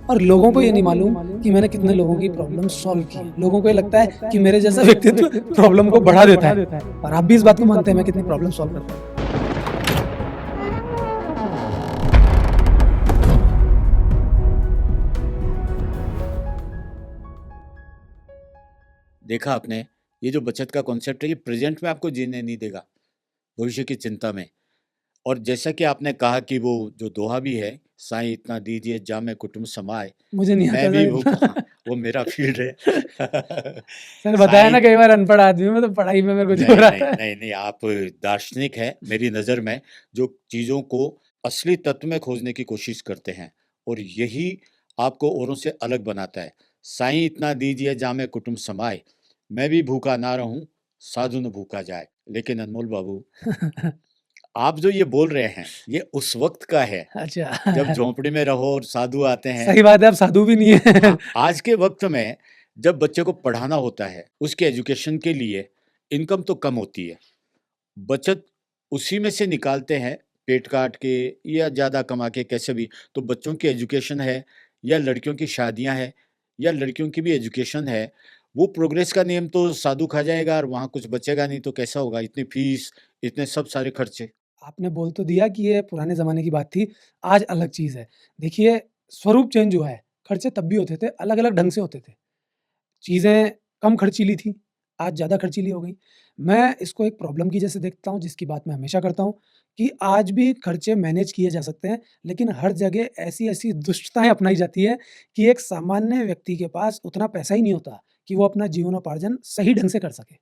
और लोगों को ये नहीं मालूम कि मैंने कितने लोगों की प्रॉब्लम सॉल्व की है। लोगों को ये लगता है कि मेरे जैसा व्यक्तित्व प्रॉब्लम को बढ़ा देता है, और आप भी इस बात को मानते हैं मैं कितनी प्रॉब्लम सॉल्व करता हूँ। देखा आपने, ये जो बचत का कॉन्सेप्ट है ये प्रेजेंट में आपको जीने नहीं देगा, भविष्य की चिंता में। और जैसा कि आपने कहा कि वो जो दोहा भी है, साईं इतना दीजिए जामे कुटुंब समाए, मुझे नहीं आता मैं भी सर वो इतना। वो मेरा फील्ड है। सर बताया ना साईं कई बार अनपढ़ आदमी हूँ मैं, तो पढ़ाई में मेरे को नहीं जोर नहीं आता है। नहीं नहीं, आप दार्शनिक है मेरी नज़र में, जो चीज़ों को असली तत्व में खोजने की कोशिश करते हैं, और यही आपको औरों से अलग बनाता है। साईं इतना दीजिए जामे कुटुंब समाए, मैं भी भूखा ना रहूं, साधु न भूखा जाए। लेकिन अनमोल बाबू, आप जो ये बोल रहे हैं ये उस वक्त का है जब अच्छा। झोंपड़ी में रहो और साधु आते हैं। सही बात है, आप साधु भी नहीं है। हाँ, आज के वक्त में जब बच्चे को पढ़ाना होता है, उसके एजुकेशन के लिए इनकम तो कम होती है, बचत उसी में से निकालते हैं, पेट काट के या ज़्यादा कमा के कैसे भी। तो बच्चों की एजुकेशन है, या लड़कियों की शादियां हैं, या लड़कियों की भी एजुकेशन है, वो प्रोग्रेस का नियम तो साधु खा जाएगा और वहाँ कुछ बचेगा नहीं, तो कैसा होगा? इतनी फीस, इतने सब सारे खर्चे। आपने बोल तो दिया कि ये पुराने ज़माने की बात थी, आज अलग चीज़ है। देखिए, स्वरूप चेंज हुआ है, खर्चे तब भी होते थे, अलग-अलग ढंग से होते थे। चीज़ें कम खर्चीली थी, आज ज़्यादा खर्चीली हो गई। मैं इसको एक प्रॉब्लम की जैसे देखता हूँ, जिसकी बात मैं हमेशा करता हूँ, कि आज भी खर्चे मैनेज किए जा सकते हैं, लेकिन हर जगह ऐसी-ऐसी दुष्टताएँ अपनाई जाती हैं कि एक सामान्य व्यक्ति के पास उतना पैसा ही नहीं होता कि वो अपना जीवनोपार्जन सही ढंग से कर सके।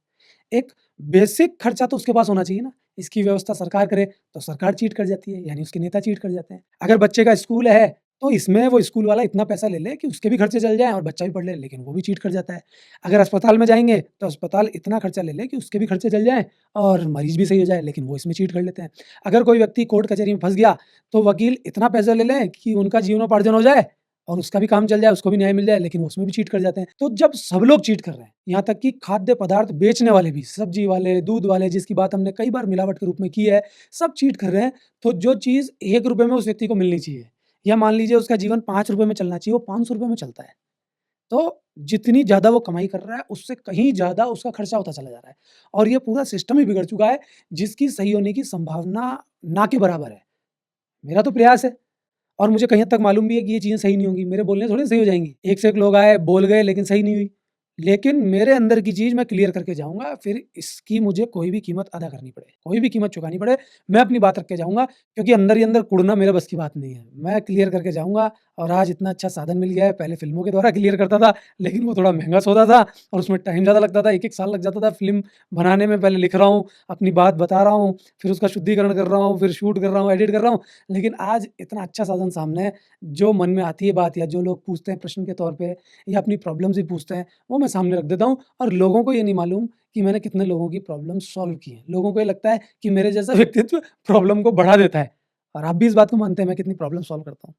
एक बेसिक खर्चा तो उसके पास होना चाहिए ना, इसकी व्यवस्था सरकार करे, तो सरकार चीट कर जाती है, यानी उसके नेता चीट कर जाते हैं। अगर बच्चे का स्कूल है, तो इसमें वो स्कूल वाला इतना पैसा ले ले कि उसके भी खर्चे चल जाएँ और बच्चा भी पढ़ ले, लेकिन वो भी चीट कर जाता है। अगर अस्पताल में जाएँगे, तो अस्पताल इतना खर्चा ले ले कि उसके भी खर्चे चल जाएँ और मरीज़ भी सही हो जाए, लेकिन वो इसमें चीट कर लेते हैं। अगर कोई व्यक्ति कोर्ट कचहरी में फँस गया, तो वकील इतना पैसा ले लें कि उनका जीवनोपार्जन हो जाए और उसका भी काम चल जाए, उसको भी न्याय मिल जाए, लेकिन वो उसमें भी चीट कर जाते हैं। तो जब सब लोग चीट कर रहे हैं, यहाँ तक कि खाद्य पदार्थ बेचने वाले भी, सब्जी वाले, दूध वाले, जिसकी बात हमने कई बार मिलावट के रूप में की है, सब चीट कर रहे हैं, तो जो चीज़ ₹1 में उस व्यक्ति को मिलनी चाहिए, या मान लीजिए उसका जीवन ₹5 में चलना चाहिए, वो ₹500 में चलता है। तो जितनी ज़्यादा वो कमाई कर रहा है, उससे कहीं ज़्यादा उसका खर्चा होता चला जा रहा है, और ये पूरा सिस्टम ही बिगड़ चुका है, जिसकी सही होने की संभावना ना के बराबर है। मेरा तो प्रयास है, और मुझे कहीं हद तक मालूम भी है कि ये चीज़ें सही नहीं होंगी, मेरे बोलने से थोड़ी सही हो जाएँगी। एक से एक लोग आए, बोल गए, लेकिन सही नहीं हुई। लेकिन मेरे अंदर की चीज़ मैं क्लियर करके जाऊँगा, फिर इसकी मुझे कोई भी कीमत अदा करनी पड़े, कोई भी कीमत चुकानी पड़े, मैं अपनी बात रख के जाऊँगा, क्योंकि अंदर ही अंदर कुढ़ना मेरे बस की बात नहीं है। मैं क्लियर करके जाऊँगा, और आज इतना अच्छा साधन मिल गया है, पहले फ़िल्मों के द्वारा क्लियर करता था, लेकिन वो थोड़ा महँगा सौदा था और उसमें टाइम ज़्यादा लगता था, 1-1 साल लग जाता था फ़िल्म बनाने में। पहले लिख रहा हूँ, अपनी बात बता रहा हूँ, फिर उसका शुद्धिकरण कर रहा हूँ, फिर शूट कर रहा हूँ, एडिट कर रहा हूँ। लेकिन आज इतना अच्छा साधन सामने है, जो मन में आती है बात, या जो लोग पूछते हैं प्रश्न के तौर पे, या अपनी प्रॉब्लम्स भी पूछते हैं, वो मैं सामने रख देता हूँ, और लोगों को ये नहीं मालूम कि मैंने कितने लोगों की प्रॉब्लम सॉल्व की है। लोगों को ये लगता है कि मेरे जैसा व्यक्तित्व प्रॉब्लम को बढ़ा देता है, और आप भी इस बात को मानते हैं मैं कितनी प्रॉब्लम सॉल्व करता हूँ।